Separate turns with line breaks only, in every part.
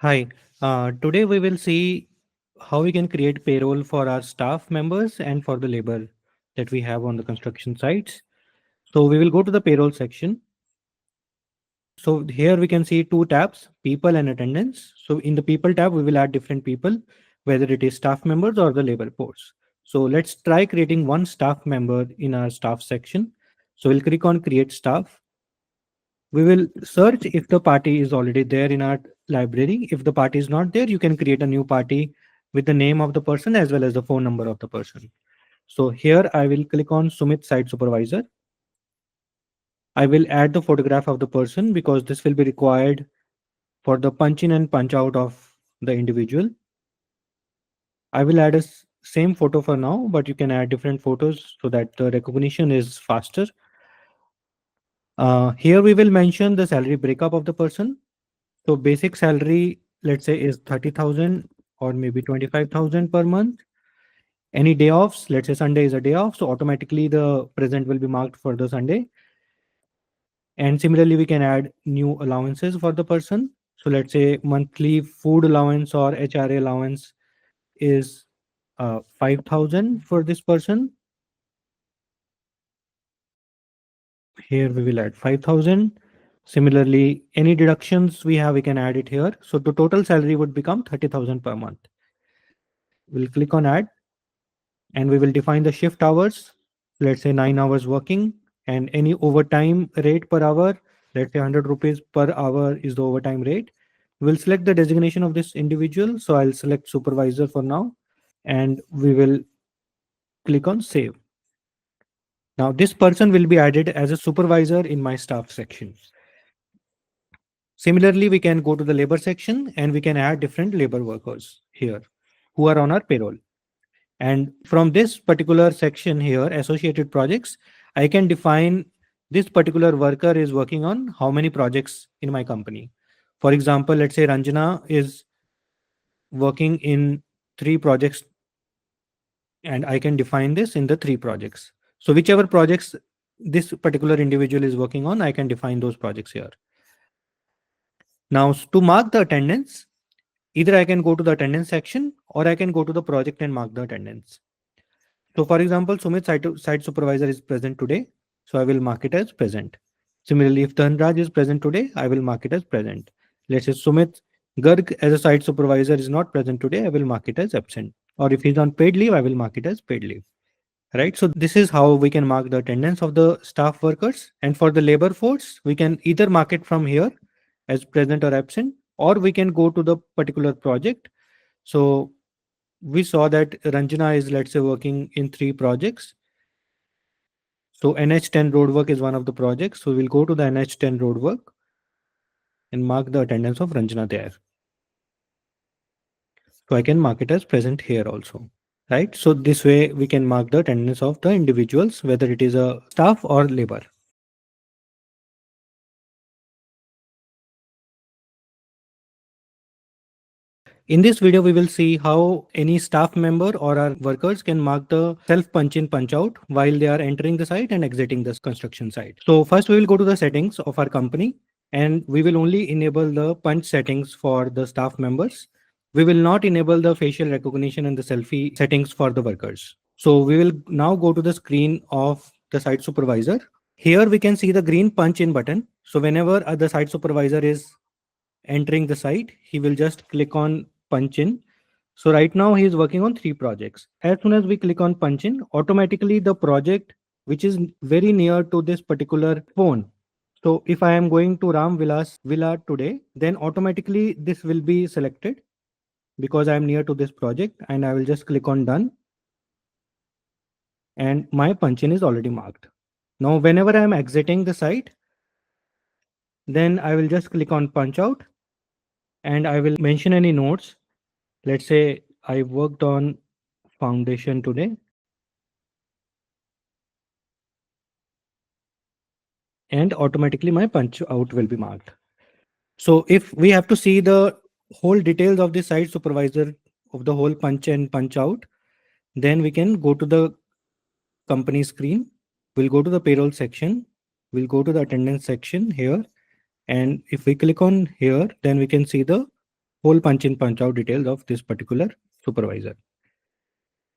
Hi, today we will see how we can create payroll for our staff members and for the labor that we have on the construction sites. So we will go to the payroll section. So here we can see two tabs, people and attendance. So in the people tab, we will add different people, whether it is staff members or the labor force. So let's try creating one staff member in our staff section. So we'll click on create staff. We will search if the party is already there in our library. If the party is not there, you can create a new party with the name of the person as well as the phone number of the person. So here I will click on Sumit Site Supervisor. I will add the photograph of the person because this will be required for the punch in and punch out of the individual. I will add a same photo for now, but you can add different photos so that the recognition is faster. Here we will mention the salary breakup of the person. So basic salary, let's say, is 30,000 or maybe 25,000 per month. Any day offs, let's say Sunday is a day off, so automatically the present will be marked for the Sunday. And similarly, we can add new allowances for the person. So let's say monthly food allowance or HRA allowance is 5,000 for this person. Here we will add 5,000. Similarly, any deductions we have, we can add it here. So the total salary would become 30,000 per month. We'll click on add and we will define the shift hours. Let's say 9 hours working and any overtime rate per hour. Let's say 100 rupees per hour is the overtime rate. We'll select the designation of this individual. So I'll select supervisor for now and we will click on save. Now this person will be added as a supervisor in my staff section. Similarly, we can go to the labor section and we can add different labor workers here who are on our payroll. And from this particular section here, associated projects, I can define this particular worker is working on how many projects in my company. For example, let's say Ranjana is working in 3 projects and I can define this in the 3 projects. So whichever projects this particular individual is working on, I can define those projects here. Now to mark the attendance, either I can go to the attendance section or I can go to the project and mark the attendance. So for example, Sumit site supervisor is present today. So I will mark it as present. Similarly, if Dhanraj is present today, I will mark it as present. Let's say Sumit Garg as a site supervisor is not present today, I will mark it as absent. Or if he's on paid leave, I will mark it as paid leave. Right. So this is how we can mark the attendance of the staff workers. And for the labor force, we can either mark it from here as present or absent, or we can go to the particular project. So we saw that Ranjana is, let's say, working in 3 projects. So NH10 roadwork is one of the projects. So we'll go to the NH10 roadwork and mark the attendance of Ranjana there. So I can mark it as present here also. Right. So this way we can mark the attendance of the individuals, whether it is a staff or labor. In this video, we will see how any staff member or our workers can mark the self punch in punch out while they are entering the site and exiting the construction site. So first we will go to the settings of our company and we will only enable the punch settings for the staff members. We will not enable the facial recognition and the selfie settings for the workers. So we will now go to the screen of the site supervisor. Here we can see the green punch in button. So whenever the site supervisor is entering the site, he will just click on punch in. So right now he is working on 3 projects. As soon as we click on punch in, automatically the project which is very near to this particular phone. So if I am going to Ram Vilas Villa today, then automatically this will be selected because I am near to this project and I will just click on done. And my punch in is already marked. Now, whenever I am exiting the site, then I will just click on punch out and I will mention any notes. Let's say I worked on foundation today and automatically my punch out will be marked. So if we have to see the whole details of the site supervisor of the whole punch and punch out, then we can go to the company screen. We'll go to the payroll section. We'll go to the attendance section here. And if we click on here, then we can see the whole punch in punch out details of this particular supervisor.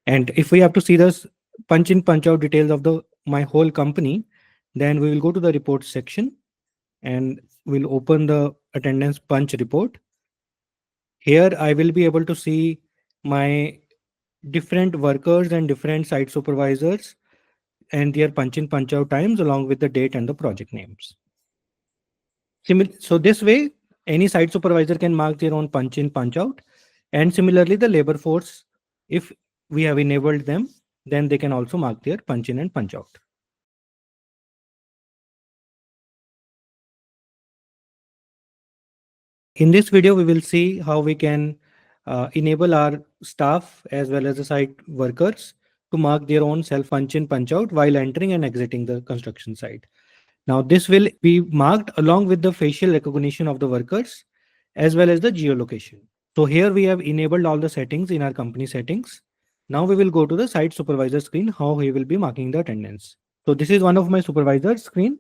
And if we have to see this punch in punch out details of the my whole company, then we will go to the report section and we'll open the attendance punch report. Here I will be able to see my different workers and different site supervisors and their punch in punch out times along with the date and the project names. So this way, any site supervisor can mark their own punch in punch out. And similarly, the labor force, if we have enabled them, then they can also mark their punch in and punch out. In this video, we will see how we can enable our staff as well as the site workers to mark their own self punch in punch out while entering and exiting the construction site. Now, this will be marked along with the facial recognition of the workers as well as the geolocation. So here we have enabled all the settings in our company settings. Now we will go to the site supervisor screen, how he will be marking the attendance. So this is one of my supervisors screen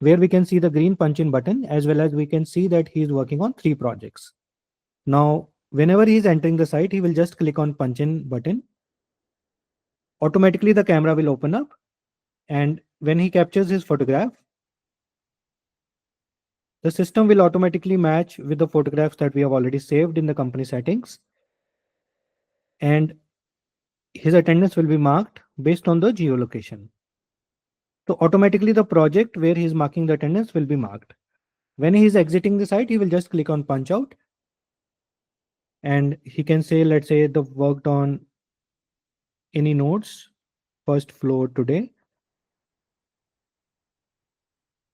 where we can see the green punch in button as well as we can see that he is working on 3 projects. Now, whenever he is entering the site, he will just click on punch in button. Automatically the camera will open up, and when he captures his photograph, the system will automatically match with the photographs that we have already saved in the company settings. And his attendance will be marked based on the geolocation. So automatically the project where he is marking the attendance will be marked. When he is exiting the site, he will just click on punch out. And he can say, let's say the worked on any nodes, first floor today.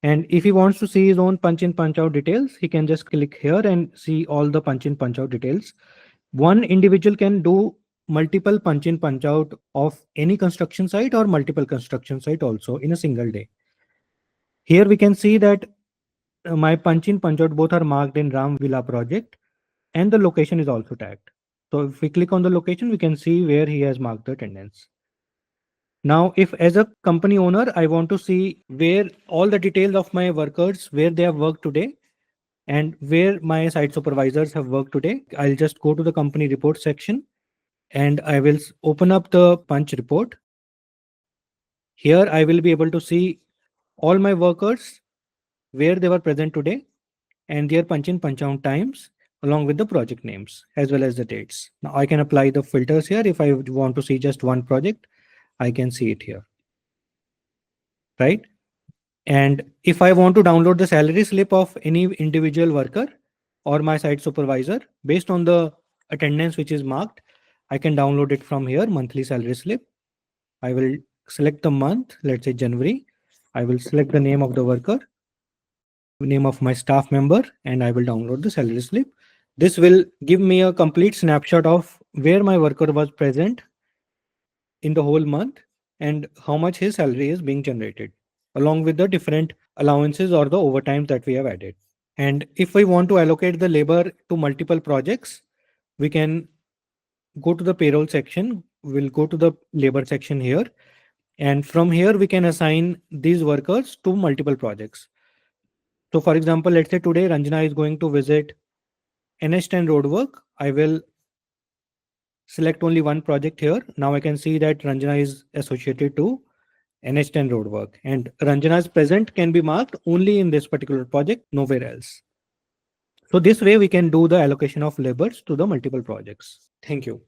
And if he wants to see his own punch in punch out details, he can just click here and see all the punch in punch out details. One individual can do multiple punch in punch out of any construction site or multiple construction site also in a single day. Here we can see that my punch in punch out both are marked in Ram Villa project and the location is also tagged. So if we click on the location, we can see where he has marked the attendance. Now, if as a company owner, I want to see where all the details of my workers, where they have worked today and where my site supervisors have worked today, I'll just go to the company report section and I will open up the punch report. Here I will be able to see all my workers, where they were present today and their punch in punch out times along with the project names as well as the dates. Now I can apply the filters here. If I want to see just one project, I can see it here, right? And if I want to download the salary slip of any individual worker or my site supervisor based on the attendance which is marked, I can download it from here, monthly salary slip. I will select the month, let's say January. I will select the name of the worker, name of my staff member, and I will download the salary slip. This will give me a complete snapshot of where my worker was present in the whole month and how much his salary is being generated, along with the different allowances or the overtimes that we have added. And if we want to allocate the labor to multiple projects, we can go to the payroll section. We'll go to the labor section here. And from here, we can assign these workers to multiple projects. So for example, let's say today Ranjana is going to visit NH10 roadwork. I will select only one project here. Now I can see that Ranjana is associated to NH10 roadwork and Ranjana's present can be marked only in this particular project, nowhere else. So this way we can do the allocation of labors to the multiple projects. Thank you.